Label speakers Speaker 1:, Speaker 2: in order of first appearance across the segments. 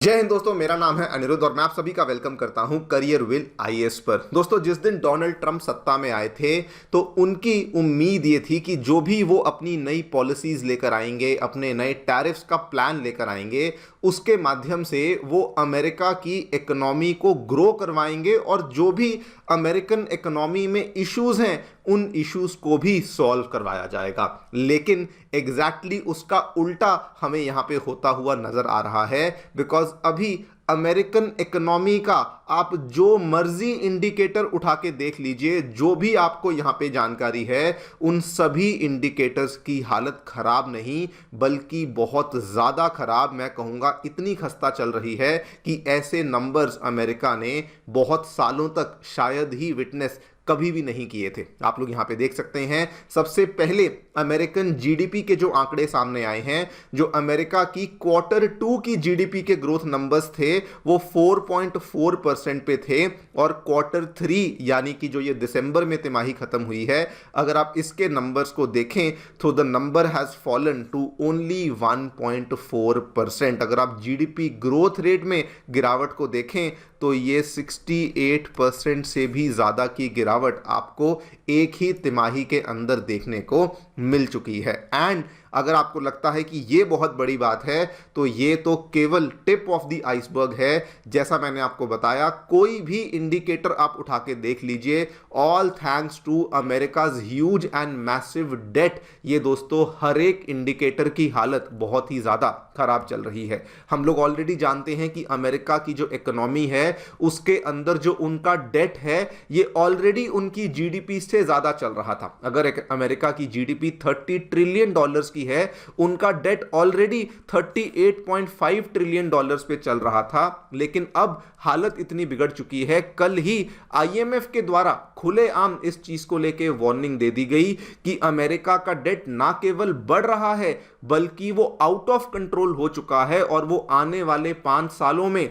Speaker 1: जय हिंद दोस्तों, मेरा नाम है अनिरुद्ध और मैं आप सभी का वेलकम करता हूं करियर विल आईएएस पर। दोस्तों, जिस दिन डोनाल्ड ट्रंप सत्ता में आए थे तो उनकी उम्मीद ये थी कि जो भी वो अपनी नई पॉलिसीज लेकर आएंगे, अपने नए टैरिफ्स का प्लान लेकर आएंगे, उसके माध्यम से वो अमेरिका की इकोनॉमी को ग्रो करवाएंगे और जो भी अमेरिकन इकोनॉमी में इश्यूज हैं उन इश्यूज को भी सॉल्व करवाया जाएगा। लेकिन एग्जैक्टली उसका उल्टा हमें यहां पे होता हुआ नजर आ रहा है। बिकॉज अभी अमेरिकन इकोनॉमी का आप जो मर्जी इंडिकेटर उठा के देख लीजिए, जो भी आपको यहां पे जानकारी है, उन सभी इंडिकेटर्स की हालत खराब नहीं बल्कि बहुत ज्यादा खराब, मैं कहूंगा इतनी खस्ता चल रही है कि ऐसे नंबर्स अमेरिका ने बहुत सालों तक शायद ही विटनेस कभी भी नहीं किए थे। आप लोग यहां पे देख सकते हैं, सबसे पहले अमेरिकन जीडीपी के जो आंकड़े सामने आए हैं, जो अमेरिका की Q2 की जीडीपी के ग्रोथ नंबर्स थे वो 4.4% पे थे और Q3 यानी कि जो ये दिसंबर में तिमाही खत्म हुई है, अगर आप इसके नंबर्स को देखें तो the number has fallen to only 1.4%। अगर आप जीडीपी ग्रोथ रेट में गिरावट को देखें तो ये 68% से भी ज्यादा की गिरावट आपको एक ही तिमाही के अंदर देखने को मिल चुकी है। एंड अगर आपको लगता है कि ये बहुत बड़ी बात है तो ये तो केवल टिप ऑफ द आइसबर्ग है। जैसा मैंने आपको बताया, कोई भी इंडिकेटर आप उठा के देख लीजिए, all thanks to America's huge and massive debt, ये दोस्तों हर एक इंडिकेटर की हालत बहुत ही ज्यादा खराब चल रही है। हम लोग ऑलरेडी जानते हैं कि अमेरिका की जो इकोनॉमी है उसके अंदर जो उनका डेट है ये ऑलरेडी उनकी जीडीपी से ज्यादा चल रहा था। अगर अमेरिका की जीडीपी $30 ट्रिलियन की है, उनका डेट ऑलरेडी $38.5 ट्रिलियन पे चल रहा था। लेकिन अब हालत इतनी बिगड़ चुकी है, कल ही आईएमएफ के द्वारा खुलेआम इस चीज को लेके वार्निंग दे दी गई कि अमेरिका का डेट ना केवल बढ़ रहा है बल्कि वो आउट ऑफ कंट्रोल हो चुका है और वो आने वाले 5 सालों में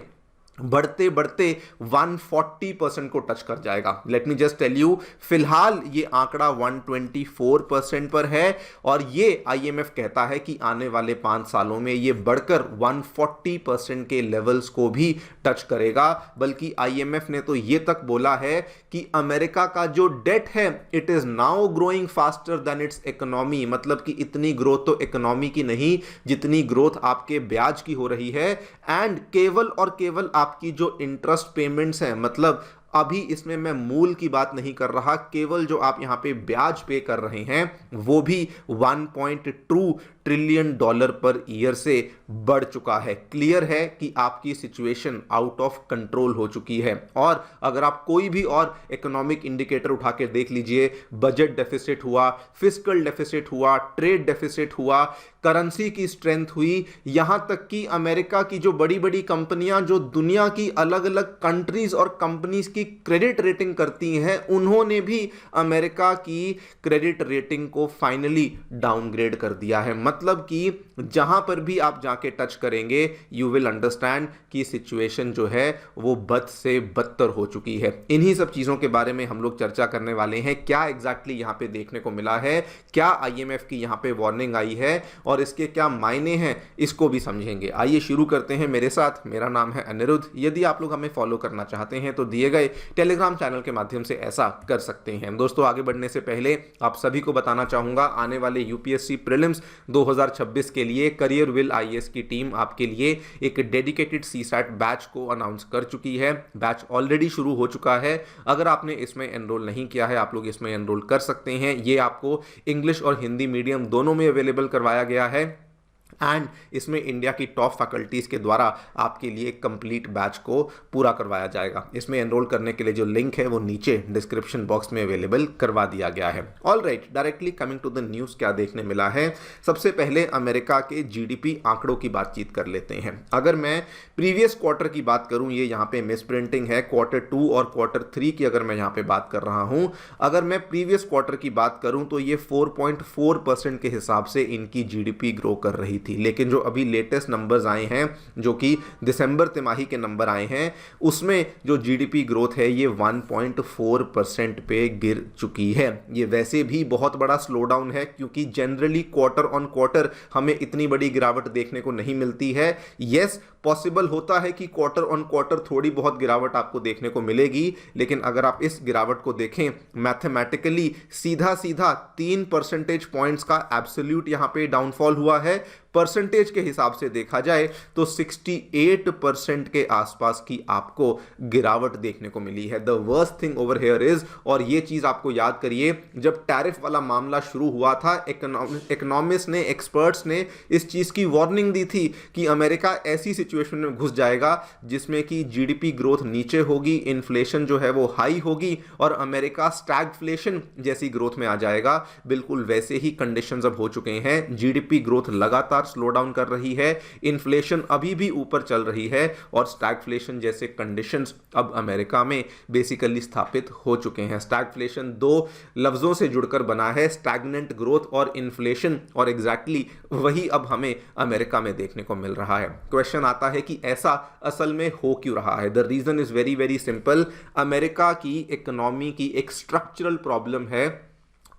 Speaker 1: बढ़ते बढ़ते 140% को टच कर जाएगा। Let me just tell you, फिलहाल ये आंकड़ा 124% पर है और ये आईएमएफ कहता है कि आने वाले 5 सालों में ये बढ़कर 140% के लेवल्स को भी टच करेगा। बल्कि आईएमएफ ने तो ये तक बोला है कि अमेरिका का जो डेट है it is now growing faster than it's economy. मतलब कि इतनी ग्रोथ तो इकोनॉमी की नहीं जितनी ग्रोथ आपके ब्याज की हो रही है। एंड केवल और केवल आपकी जो इंटरेस्ट पेमेंट्स हैं, मतलब अभी इसमें मैं मूल की बात नहीं कर रहा, केवल जो आप यहां पे ब्याज पे कर रहे हैं वो भी $1.2 ट्रिलियन पर ईयर से बढ़ चुका है। क्लियर है कि आपकी सिचुएशन आउट ऑफ कंट्रोल हो चुकी है। और अगर आप कोई भी और इकोनॉमिक इंडिकेटर उठा के देख लीजिए, बजट डेफिसिट हुआ, फिस्कल डेफिसिट हुआ, ट्रेड डेफिसिट हुआ, करेंसी की स्ट्रेंथ हुई, यहां तक कि अमेरिका की जो बड़ी बड़ी कंपनियां जो दुनिया की अलग अलग कंट्रीज और कंपनीज की क्रेडिट रेटिंग करती हैं, उन्होंने भी अमेरिका की क्रेडिट रेटिंग को फाइनली डाउनग्रेड कर दिया है। मतलब कि जहां पर भी आप जाके टच करेंगे यू विल अंडरस्टैंड कि सिचुएशन जो है वो बद से बदतर हो चुकी है। इन्हीं सब चीजों के बारे में हम लोग चर्चा करने वाले हैं। क्या एग्जैक्टली यहां पे देखने को मिला है, क्या आईएमएफ की यहां पे वार्निंग आई है और इसके क्या मायने हैं, इसको भी समझेंगे। आइए शुरू करते हैं मेरे साथ। मेरा नाम है अनिरुद्ध। यदि आप लोग हमें फॉलो करना चाहते हैं तो दिए गए टेलीग्राम चैनल के माध्यम से ऐसा कर सकते हैं। दोस्तों, आगे बढ़ने से पहले आप सभी को बताना चाहूंगा, आने वाले यूपीएससी प्रीलिम्स 2026 के लिए करियर विल आईएएस की टीम आपके लिए एक डेडिकेटेड सीसैट बैच को अनाउंस कर चुकी है। बैच ऑलरेडी शुरू हो चुका है। अगर आपने इसमें एनरोल नहीं किया है, आप लोग इसमें एनरोल कर सकते हैं। ये आपको इंग्लिश और हिंदी मीडियम दोनों में अवेलेबल करवाया गया है एंड इसमें इंडिया की टॉप फैकल्टीज के द्वारा आपके लिए कंप्लीट बैच को पूरा करवाया जाएगा। इसमें एनरोल करने के लिए जो लिंक है वो नीचे डिस्क्रिप्शन बॉक्स में अवेलेबल करवा दिया गया है। Alright, directly coming to the news, क्या देखने मिला है। सबसे पहले अमेरिका के जीडीपी आंकड़ों की बातचीत कर लेते हैं। अगर मैं प्रीवियस क्वार्टर की बात करूं, ये यहाँ पे मिस प्रिंटिंग है, Q2 और Q3 की अगर मैं यहाँ पे बात कर रहा हूं, अगर मैं प्रीवियस क्वार्टर की बात करूं तो ये 4.4% के हिसाब से इनकी जीडीपी ग्रो कर रही थी। लेकिन जो अभी लेटेस्ट नंबर्स आए हैं, जो कि दिसंबर तिमाही के नंबर आए हैं, उसमें जो जीडीपी ग्रोथ है ये 1.4% पे गिर चुकी है। ये वैसे भी बहुत बड़ा स्लो डाउन है क्योंकि जनरली क्वार्टर ऑन क्वार्टर हमें इतनी बड़ी गिरावट देखने को नहीं मिलती है। यस, पॉसिबल होता है कि क्वार्टर ऑन क्वार्टर थोड़ी बहुत गिरावट आपको देखने को मिलेगी, लेकिन अगर आप इस गिरावट को देखें मैथमेटिकली सीधा सीधा 3 परसेंटेज पॉइंट्स का एब्सोल्यूट यहां पे डाउनफॉल हुआ है। परसेंटेज के हिसाब से देखा जाए तो 68% के आसपास की आपको गिरावट देखने को मिली है। The worst thing over here is, और ये चीज आपको याद करिए, जब टैरिफ वाला मामला शुरू हुआ था इकोनॉमिस्ट ने, एक्सपर्ट्स ने इस चीज की वार्निंग दी थी कि अमेरिका ऐसी सिचुएशन में घुस जाएगा जिसमें कि जीडीपी ग्रोथ नीचे होगी, इन्फ्लेशन जो है वो हाई होगी और अमेरिका स्टैगफ्लेशन जैसी ग्रोथ में आ जाएगा। बिल्कुल वैसे ही कंडीशंस अब हो चुके हैं। जीडीपी ग्रोथ लगातार स्लो डाउन कर रही है, इन्फ्लेशन अभी भी ऊपर चल रही है और स्टैगफ्लेशन जैसे कंडीशंस अब अमेरिका में बेसिकली स्थापित हो चुके हैं। स्टैगफ्लेशन दो लफ्जों से जुड़कर बना है, स्टैग्नेंट ग्रोथ और इन्फ्लेशन, और एग्जैक्टली वही अब हमें अमेरिका में देखने को मिल रहा है। क्वेश्चन आता है कि ऐसा असल में हो क्यों रहा है? The reason is very very simple. America की इकोनॉमी की एक स्ट्रक्चरल प्रॉब्लम है,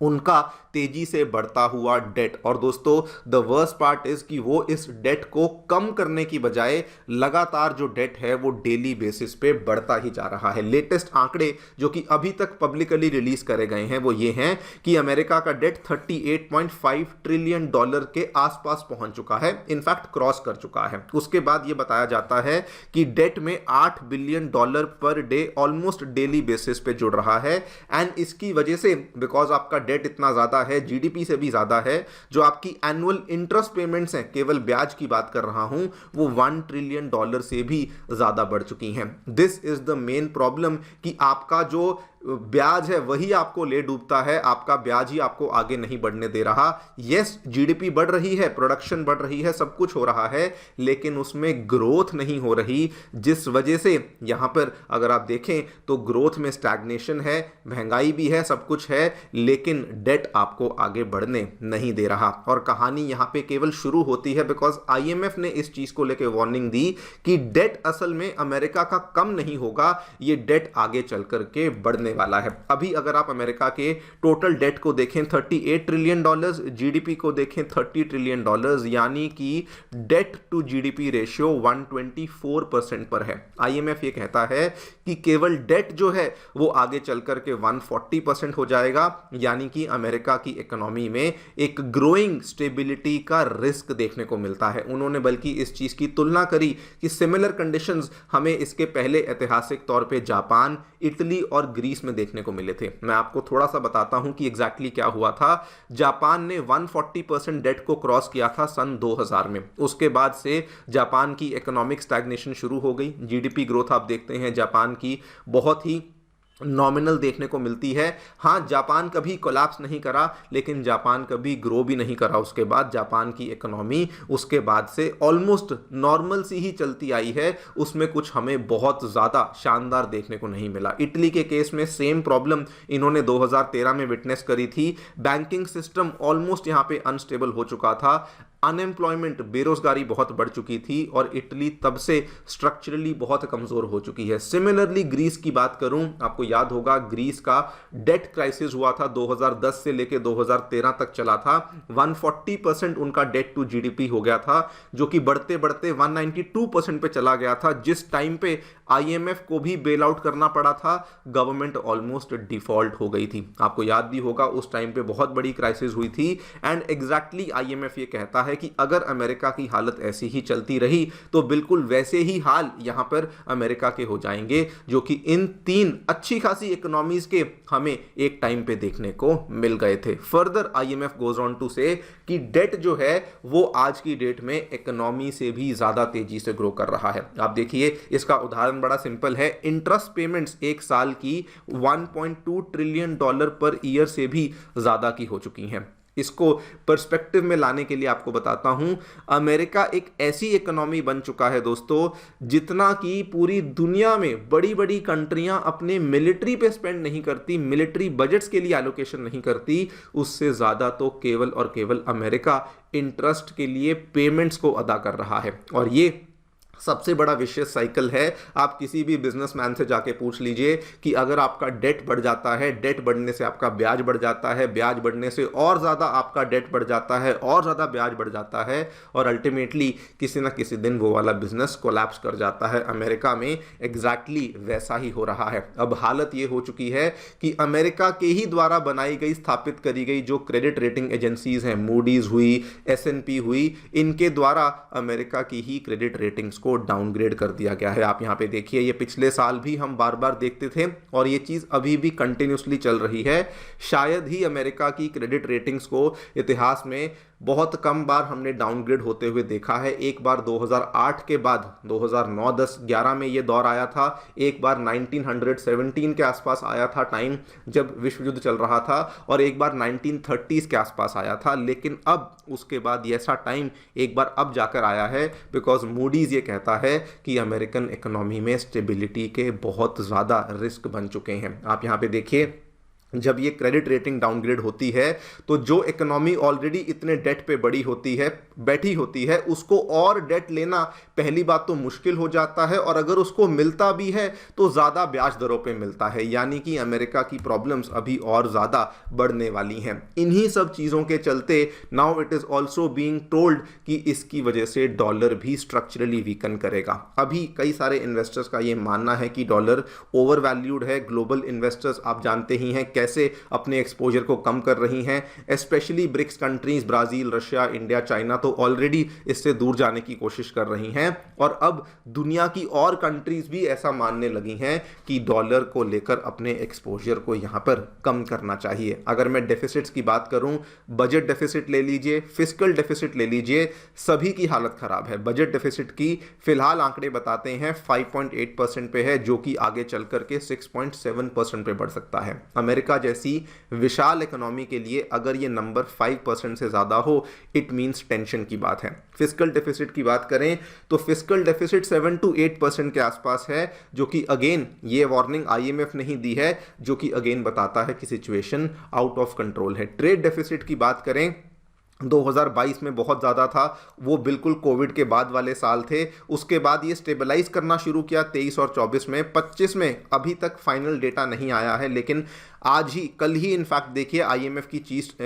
Speaker 1: उनका तेजी से बढ़ता हुआ डेट। और दोस्तों द वर्स्ट पार्ट इज कि वो इस डेट को कम करने की बजाय लगातार जो डेट है वो डेली बेसिस पे बढ़ता ही जा रहा है। लेटेस्ट आंकड़े जो कि अभी तक पब्लिकली रिलीज करे गए हैं वो ये हैं कि अमेरिका का डेट $38.5 ट्रिलियन के आसपास पहुंच चुका है, इनफैक्ट क्रॉस कर चुका है। उसके बाद ये बताया जाता है कि डेट में $8 billion per day almost daily basis पे जुड़ रहा है। एंड इसकी वजह से, बिकॉज आपका डेट इतना ज्यादा है, जीडीपी से भी ज्यादा है, जो आपकी एनुअल इंटरेस्ट पेमेंट्स हैं, केवल ब्याज की बात कर रहा हूं, वो $1 ट्रिलियन से भी ज्यादा बढ़ चुकी हैं। This is the main problem कि आपका जो ब्याज है वही आपको ले डूबता है, आपका ब्याज ही आपको आगे नहीं बढ़ने दे रहा। यस, जीडीपी बढ़ रही है, प्रोडक्शन बढ़ रही है, सब कुछ हो रहा है, लेकिन उसमें ग्रोथ नहीं हो रही, जिस वजह से यहां पर अगर आप देखें तो ग्रोथ में स्टैग्नेशन है, महंगाई भी है, सब कुछ है, लेकिन डेट आपको आगे बढ़ने नहीं दे रहा। और कहानी यहां पे केवल शुरू होती है बिकॉज आईएमएफ ने इस चीज को लेकर वार्निंग दी कि डेट असल में अमेरिका का कम नहीं होगा, ये डेट आगे चल करके बढ़ने वाला है। अभी अगर आप अमेरिका के टोटल डेट को देखें $38 ट्रिलियन, जीडीपी को देखें $30 ट्रिलियन, यानी कि डेट टू जीडीपी रेशियो 124% पर है। आईएमएफ ये कहता है कि केवल डेट जो है वो आगे चल करके 140% हो जाएगा, यानी कि अमेरिका की इकोनॉमी में एक ग्रोइंग स्टेबिलिटी का रिस्क देखने को मिलता है। उन्होंने बल्कि इस चीज की तुलना करी कि सिमिलर कंडीशंस हमें इसके पहले ऐतिहासिक तौर पे जापान, इटली और ग्रीस में देखने को मिले थे। मैं आपको थोड़ा सा बताता हूं कि एग्जैक्टली क्या हुआ था। जापान ने 140% डेट को क्रॉस किया था सन 2000 में। उसके बाद से जापान की इकोनॉमिक स्टैग्नेशन शुरू हो गई। जीडीपी ग्रोथ आप देखते हैं जापान की बहुत ही नॉमिनल देखने को मिलती है। हाँ, जापान कभी कोलैप्स नहीं करा, लेकिन जापान कभी ग्रो भी नहीं करा। उसके बाद जापान की इकोनॉमी उसके बाद से ऑलमोस्ट नॉर्मल सी ही चलती आई है, उसमें कुछ हमें बहुत ज़्यादा शानदार देखने को नहीं मिला। इटली के केस में सेम प्रॉब्लम इन्होंने 2013 में विटनेस करी थी। बैंकिंग सिस्टम ऑलमोस्ट यहाँ पे अनस्टेबल हो चुका था, अनएम्प्लॉयमेंट, बेरोजगारी बहुत बढ़ चुकी थी और इटली तब से स्ट्रक्चरली बहुत कमजोर हो चुकी है। सिमिलरली ग्रीस की बात करूं, आपको याद होगा ग्रीस का डेट क्राइसिस हुआ था 2010 से लेकर 2013 तक चला था। 140% उनका डेट टू जीडीपी हो गया था, जो कि बढ़ते बढ़ते 192% पे चला गया था। जिस टाइम पे आईएमएफ को भी बेल आउट करना पड़ा था, गवर्नमेंट ऑलमोस्ट डिफॉल्ट हो गई थी। आपको याद भी होगा उस टाइम पे बहुत बड़ी क्राइसिस हुई थी। एंड एग्जैक्टली आईएमएफ ये कहता है कि अगर अमेरिका की हालत ऐसी ही चलती रही तो बिल्कुल वैसे ही हाल यहां पर अमेरिका के हो जाएंगे, जो कि इन 3 अच्छी खासी इकोनॉमीज के हमें एक टाइम पे देखने को मिल गए थे। Further IMF goes on to say कि डेट जो है वो आज की डेट में इकोनॉमी से भी ज्यादा तेजी से ग्रो कर रहा है। आप देखिए, इसका उदाहरण बड़ा सिंपल है। इंटरेस्ट पेमेंट्स एक साल की $1.2 ट्रिलियन पर ईयर से भी ज्यादा की हो चुकी हैं। इसको पर्सपेक्टिव में लाने के लिए आपको बताता हूं, अमेरिका एक ऐसी इकोनॉमी बन चुका है दोस्तों, जितना कि पूरी दुनिया में बड़ी बड़ी कंट्रियां अपने मिलिट्री पे स्पेंड नहीं करती, मिलिट्री बजट्स के लिए एलोकेशन नहीं करती, उससे ज्यादा तो केवल और केवल अमेरिका इंटरेस्ट के लिए पेमेंट्स को अदा कर रहा है। और ये सबसे बड़ा विशियस साइकिल है। आप किसी भी बिजनेसमैन से जाके पूछ लीजिए कि अगर आपका डेट बढ़ जाता है, डेट बढ़ने से आपका ब्याज बढ़ जाता है, ब्याज बढ़ने से और ज़्यादा आपका डेट बढ़ जाता है, और ज़्यादा ब्याज बढ़ जाता है, और अल्टीमेटली किसी ना किसी दिन वो वाला बिजनेस कोलैप्स कर जाता है। अमेरिका में एग्जैक्टली वैसा ही हो रहा है। अब हालत ये हो चुकी है कि अमेरिका के ही द्वारा बनाई गई, स्थापित करी गई जो क्रेडिट रेटिंग एजेंसीज हैं, मूडीज हुई, S&P हुई, इनके द्वारा अमेरिका की ही क्रेडिट रेटिंग्स को डाउनग्रेड कर दिया गया है। आप यहां पे देखिए, ये पिछले साल भी हम बार बार देखते थे और ये चीज अभी भी कंटिन्यूसली चल रही है। शायद ही अमेरिका की क्रेडिट रेटिंग्स को इतिहास में बहुत कम बार हमने डाउनग्रेड होते हुए देखा है। एक बार 2008 के बाद 2009, 10, 11 में ये दौर आया था। एक बार 1917 के आसपास आया था टाइम जब विश्व युद्ध चल रहा था, और एक बार 1930s के आसपास आया था। लेकिन अब उसके बाद ये ऐसा टाइम एक बार अब जाकर आया है, बिकॉज मूडीज ये कहता है कि अमेरिकन इकोनॉमी में स्टेबिलिटी के बहुत ज़्यादा रिस्क बन चुके हैं। आप यहाँ पे देखिए, जब ये क्रेडिट रेटिंग डाउनग्रेड होती है तो जो इकोनॉमी ऑलरेडी इतने डेट पे बैठी होती है, उसको और डेट लेना पहली बात तो मुश्किल हो जाता है, और अगर उसको मिलता भी है तो ज़्यादा ब्याज दरों पे मिलता है। यानी कि अमेरिका की प्रॉब्लम्स अभी और ज़्यादा बढ़ने वाली हैं। इन्हीं सब चीज़ों के चलते now it is also being told कि इसकी वजह से डॉलर भी स्ट्रक्चरली वीकन करेगा। अभी कई सारे इन्वेस्टर्स का ये मानना है कि डॉलर ओवर वैल्यूड है। ग्लोबल इन्वेस्टर्स आप जानते ही हैं कैसे अपने एक्सपोजर को कम कर रही हैं। Specially BRICS countries, Brazil, Russia, India, China तो ऑलरेडी इससे दूर जाने की कोशिश कर रही हैं, और अब दुनिया की और कंट्रीज भी ऐसा मानने लगी हैं कि डॉलर को लेकर अपने एक्सपोजर को यहां पर कम करना चाहिए। अगर मैं डेफिसिट्स की बात करूं, बजट डेफिसिट ले लीजिए, फिस्कल डेफिसिट ले लीजिए, सभी की हालत खराब है। बजट डेफिसिट की फिलहाल आंकड़े बताते हैं 5.8% पे है, जो कि आगे चल करके 6.7% पे बढ़ सकता है। अमेरिका जैसी विशाल इकोनॉमी के लिए अगर ये नंबर 5% से ज्यादा हो, इट मींस टेंशन की बात है। फिस्कल डेफिसिट की बात करें तो फिस्कल डेफिसिट 7 to 8% के आसपास है, जो कि अगेन ये वार्निंग IMF ने ही दी है, जो कि अगेन बताता है कि सिचुएशन आउट ऑफ कंट्रोल है। ट्रेड डेफिसिट की बात करें 2022 में बहुत ज़्यादा था, वो बिल्कुल कोविड के बाद वाले साल थे। उसके बाद ये स्टेबलाइज करना शुरू किया 23 और 24 में। 25 में अभी तक फाइनल डेटा नहीं आया है, लेकिन आज ही, कल ही इनफैक्ट देखिए, IMF की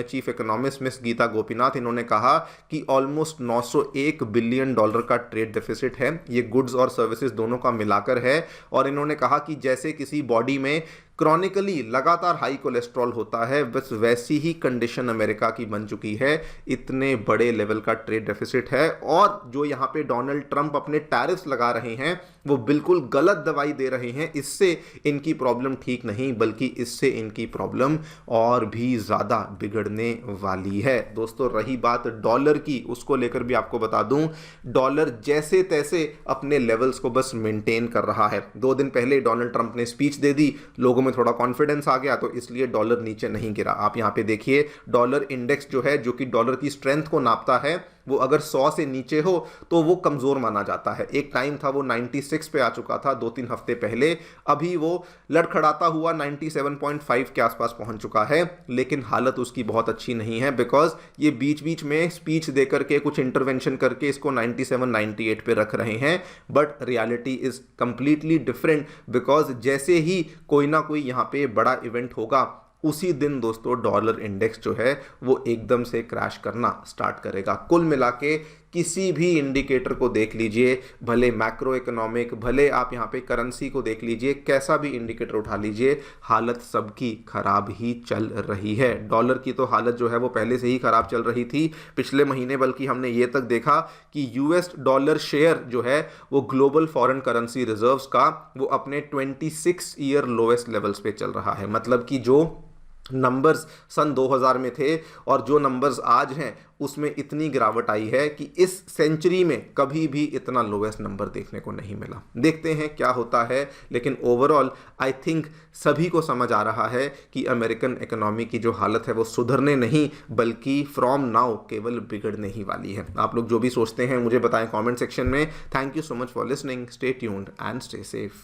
Speaker 1: chief economist miss Gita Gopinath, इन्होंने कहा कि ऑलमोस्ट $901 बिलियन का ट्रेड डेफिसिट है। ये गुड्स और सर्विसेज दोनों का मिलाकर है, और इन्होंने कहा कि जैसे किसी बॉडी में क्रॉनिकली लगातार हाई कोलेस्ट्रॉल होता है, बस वैसी ही कंडीशन अमेरिका की बन चुकी है। इतने बड़े लेवल का ट्रेड डेफिसिट है, और जो यहाँ पे डोनाल्ड ट्रंप अपने टैरिफ्स लगा रहे हैं वो बिल्कुल गलत दवाई दे रहे हैं। इससे इनकी प्रॉब्लम ठीक नहीं, बल्कि इससे इनकी प्रॉब्लम और भी ज़्यादा बिगड़ने वाली है। दोस्तों, रही बात डॉलर की, उसको लेकर भी आपको बता दूं, डॉलर जैसे तैसे अपने लेवल्स को बस मेंटेन कर रहा है। 2 दिन पहले डोनाल्ड ट्रंप ने स्पीच दे दी, लोगों में थोड़ा कॉन्फिडेंस आ गया, तो इसलिए डॉलर नीचे नहीं गिरा। आप यहां पे देखिए, डॉलर इंडेक्स जो है, जो कि डॉलर की स्ट्रेंथ को नापता है, वो अगर 100 से नीचे हो तो वो कमजोर माना जाता है। एक टाइम था वो 96 पे आ चुका था 2-3 हफ्ते पहले, अभी वो लड़खड़ाता हुआ 97.5 के आसपास पहुंच चुका है। लेकिन हालत उसकी बहुत अच्छी नहीं है, बिकॉज ये बीच बीच में स्पीच देकर के, कुछ इंटरवेंशन करके इसको 97-98 पे रख रहे हैं। But reality is completely different, because जैसे ही कोई ना कोई यहाँ पे बड़ा इवेंट होगा, उसी दिन दोस्तों डॉलर इंडेक्स जो है वो एकदम से क्रैश करना स्टार्ट करेगा। कुल मिला के किसी भी इंडिकेटर को देख लीजिए, भले मैक्रो इकोनॉमिक, भले आप यहाँ पे करेंसी को देख लीजिए, कैसा भी इंडिकेटर उठा लीजिए, हालत सबकी खराब ही चल रही है। डॉलर की तो हालत जो है वो पहले से ही खराब चल रही थी पिछले महीने, बल्कि हमने ये तक देखा कि US डॉलर शेयर जो है वो ग्लोबल फॉरेन करेंसी रिजर्व्स का वो अपने 26 ईयर लोएस्ट लेवल्स पे चल रहा है। मतलब कि जो नंबर्स सन 2000 में थे और जो नंबर्स आज हैं, उसमें इतनी गिरावट आई है कि इस सेंचुरी में कभी भी इतना लोएस्ट नंबर देखने को नहीं मिला। देखते हैं क्या होता है, लेकिन ओवरऑल आई थिंक सभी को समझ आ रहा है कि अमेरिकन इकोनॉमी की जो हालत है वो सुधरने नहीं, बल्कि फ्रॉम नाउ केवल बिगड़ने ही वाली है। आप लोग जो भी सोचते हैं मुझे बताएं कमेंट सेक्शन में। Thank you so much for listening, stay tuned and stay safe.